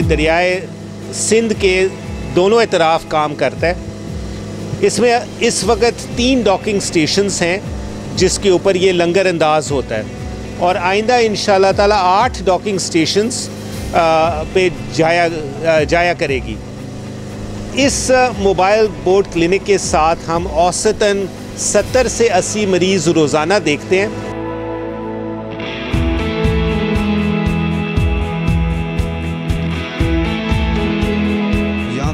दरियाए सिंध के दोनों इतराफ़ काम करता है। इसमें इस वक्त 3 डॉकिंग स्टेशंस हैं जिसके ऊपर ये लंगर अंदाज होता है और आइंदा इंशाल्लाह ताला 8 डॉकिंग स्टेशंस पे जाया करेगी। इस मोबाइल बोट क्लिनिक के साथ हम औसतन 70 से 80 मरीज़ रोज़ाना देखते हैं।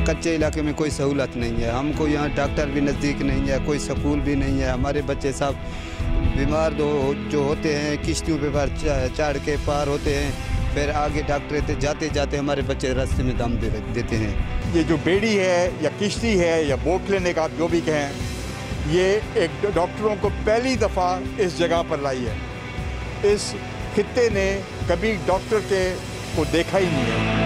कच्चे इलाके में कोई सहूलत नहीं है, हमको यहाँ डॉक्टर भी नज़दीक नहीं है, कोई स्कूल भी नहीं है। हमारे बच्चे सब बीमार जो होते हैं किश्तियों पे चढ़ के पार होते हैं, फिर आगे डॉक्टर जाते जाते हमारे बच्चे रास्ते में दम देते हैं। ये जो बेड़ी है या किश्ती है या बोट क्लिनिक आप जो भी कहें, ये एक डॉक्टरों को पहली दफ़ा इस जगह पर लाई है। इस खित्ते ने कभी डॉक्टर को देखा ही नहीं है।